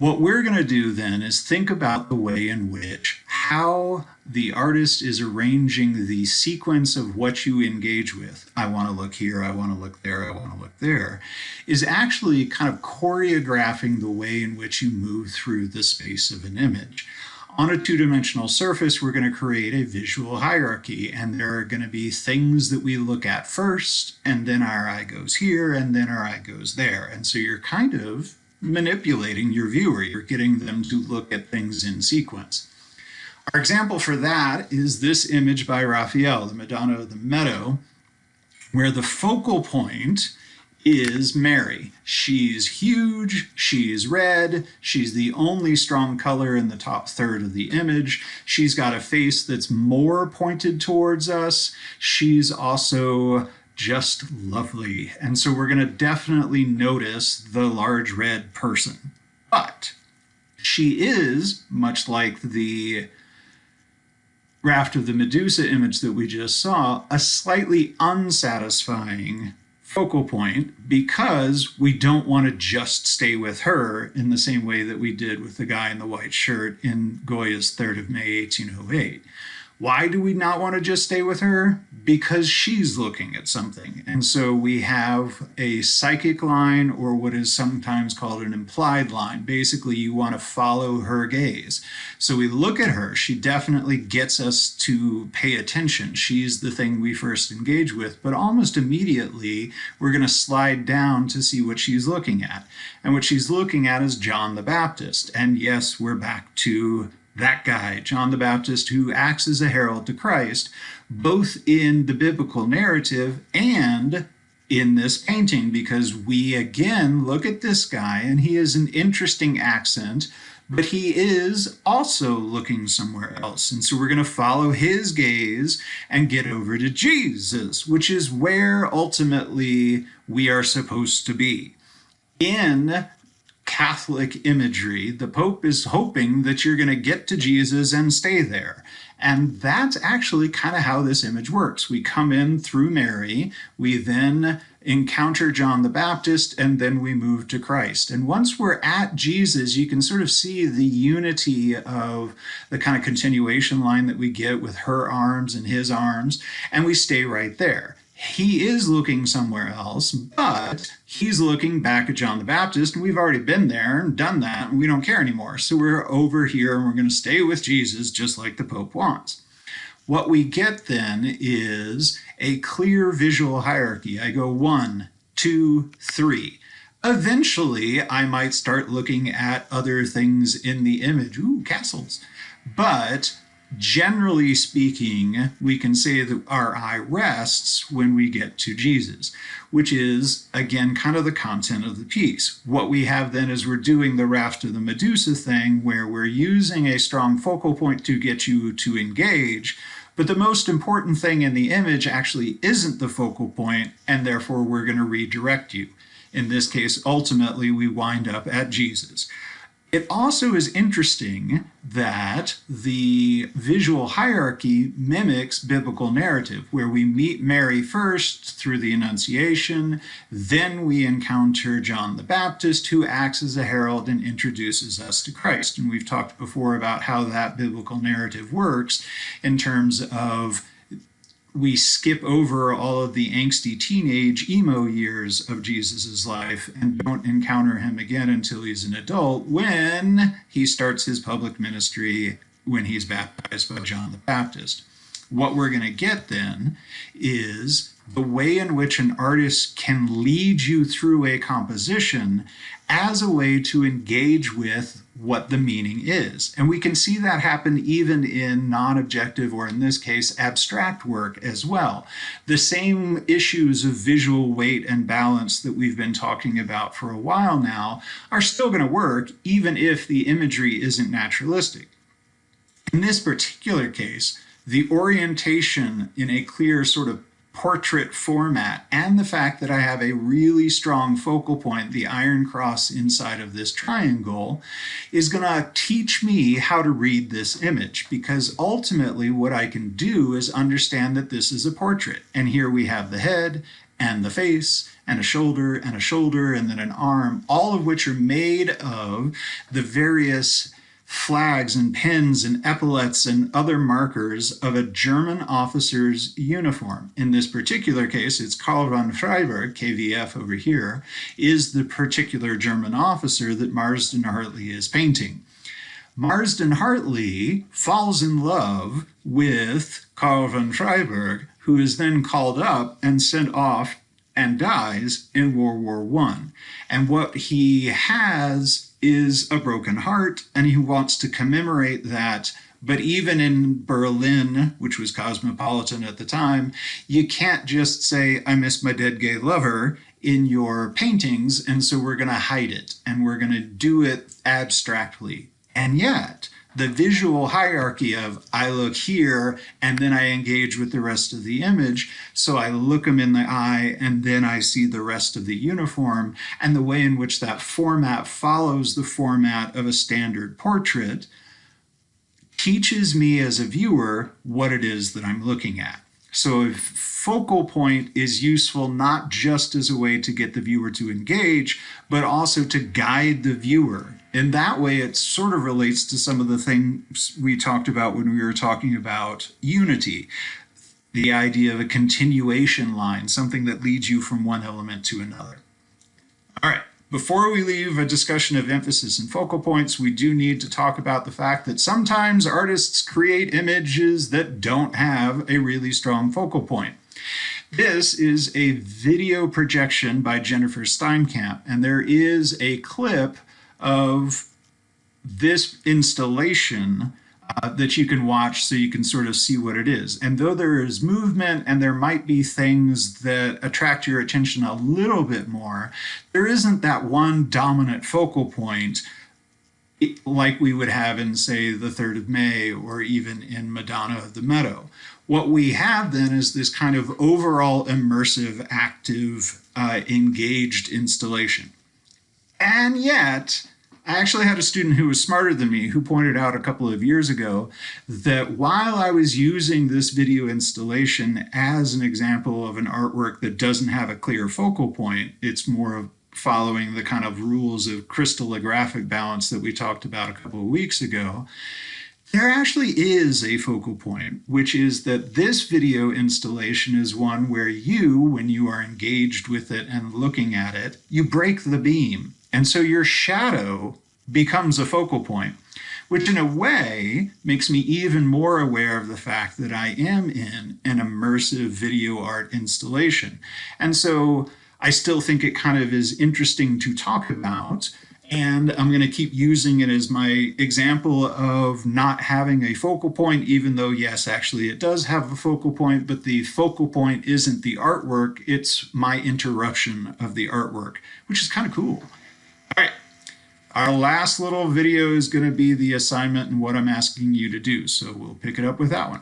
What we're going to do then is think about the way in which how the artist is arranging the sequence of what you engage with. I want to look here, I want to look there, I want to look there, is actually kind of choreographing the way in which you move through the space of an image. On a two-dimensional surface, we're going to create a visual hierarchy, and there are going to be things that we look at first, and then our eye goes here, and then our eye goes there. And so you're kind of manipulating your viewer. You're getting them to look at things in sequence. Our example for that is this image by Raphael, the Madonna of the Meadow, where the focal point is Mary. She's huge, she's red, she's the only strong color in the top third of the image. She's got a face that's more pointed towards us. She's also just lovely. And so we're going to definitely notice the large red person. But she is, much like the Raft of the Medusa image that we just saw, a slightly unsatisfying focal point because we don't want to just stay with her in the same way that we did with the guy in the white shirt in Goya's 3rd of May, 1808. Why do we not want to just stay with her? Because she's looking at something. And so we have a psychic line, or what is sometimes called an implied line. Basically, you want to follow her gaze. So we look at her. She definitely gets us to pay attention. She's the thing we first engage with, but almost immediately we're going to slide down to see what she's looking at. And what she's looking at is John the Baptist. And yes, we're back to that guy, John the Baptist, who acts as a herald to Christ, both in the biblical narrative and in this painting, because we again look at this guy and he has an interesting accent, but he is also looking somewhere else. And so we're going to follow his gaze and get over to Jesus, which is where ultimately we are supposed to be. In Catholic imagery, the Pope is hoping that you're going to get to Jesus and stay there. And that's actually kind of how this image works. We come in through Mary, we then encounter John the Baptist, and then we move to Christ. And once we're at Jesus, you can sort of see the unity of the kind of continuation line that we get with her arms and his arms, and we stay right there. He is looking somewhere else, but he's looking back at John the Baptist, and we've already been there and done that, and we don't care anymore. So we're over here, and we're going to stay with Jesus just like the Pope wants. What we get then is a clear visual hierarchy. I go 1, 2, 3. Eventually, I might start looking at other things in the image. Ooh, castles. But generally speaking, we can say that our eye rests when we get to Jesus, which is, again, kind of the content of the piece. What we have then is we're doing the Raft of the Medusa thing, where we're using a strong focal point to get you to engage, but the most important thing in the image actually isn't the focal point, and therefore we're going to redirect you. In this case, ultimately, we wind up at Jesus. It also is interesting that the visual hierarchy mimics biblical narrative, where we meet Mary first through the Annunciation, then we encounter John the Baptist, who acts as a herald and introduces us to Christ. And we've talked before about how that biblical narrative works in terms of we skip over all of the angsty teenage emo years of Jesus's life and don't encounter him again until he's an adult, when he starts his public ministry, when he's baptized by John the Baptist. What we're going to get then is the way in which an artist can lead you through a composition as a way to engage with what the meaning is. And we can see that happen even in non-objective, or in this case, abstract work as well. The same issues of visual weight and balance that we've been talking about for a while now are still going to work, even if the imagery isn't naturalistic. In this particular case, the orientation in a clear sort of portrait format, and the fact that I have a really strong focal point, the iron cross inside of this triangle, is going to teach me how to read this image, because ultimately what I can do is understand that this is a portrait. And here we have the head, and the face, and a shoulder, and a shoulder, and then an arm, all of which are made of the various flags and pins and epaulets and other markers of a German officer's uniform. In this particular case, it's Karl von Freiberg, KVF over here, is the particular German officer that Marsden Hartley is painting. Marsden Hartley falls in love with Karl von Freiberg, who is then called up and sent off and dies in World War I. And what he has is a broken heart, and he wants to commemorate that. But even in Berlin, which was cosmopolitan at the time, you can't just say, I miss my dead gay lover in your paintings, and so we're going to hide it, and we're going to do it abstractly. And yet, the visual hierarchy of I look here and then I engage with the rest of the image, so I look them in the eye and then I see the rest of the uniform, and the way in which that format follows the format of a standard portrait teaches me as a viewer what it is that I'm looking at. So a focal point is useful not just as a way to get the viewer to engage, but also to guide the viewer. In that way, it sort of relates to some of the things we talked about when we were talking about unity. The idea of a continuation line, something that leads you from one element to another. All right, before we leave a discussion of emphasis and focal points, we do need to talk about the fact that sometimes artists create images that don't have a really strong focal point. This is a video projection by Jennifer Steinkamp, and there is a clip of this installation that you can watch so you can sort of see what it is. And though there is movement and there might be things that attract your attention a little bit more, there isn't that one dominant focal point like we would have in, say, the 3rd of May or even in Madonna of the Meadow. What we have then is this kind of overall immersive, active, engaged installation. And yet, I actually had a student who was smarter than me who pointed out a couple of years ago that while I was using this video installation as an example of an artwork that doesn't have a clear focal point, it's more of following the kind of rules of crystallographic balance that we talked about a couple of weeks ago, there actually is a focal point, which is that this video installation is one where you, when you are engaged with it and looking at it, you break the beam. And so your shadow becomes a focal point, which in a way makes me even more aware of the fact that I am in an immersive video art installation. And so I still think it kind of is interesting to talk about, and I'm going to keep using it as my example of not having a focal point, even though, yes, actually it does have a focal point, but the focal point isn't the artwork, it's my interruption of the artwork, which is kind of cool. All right, our last little video is going to be the assignment and what I'm asking you to do, so we'll pick it up with that one.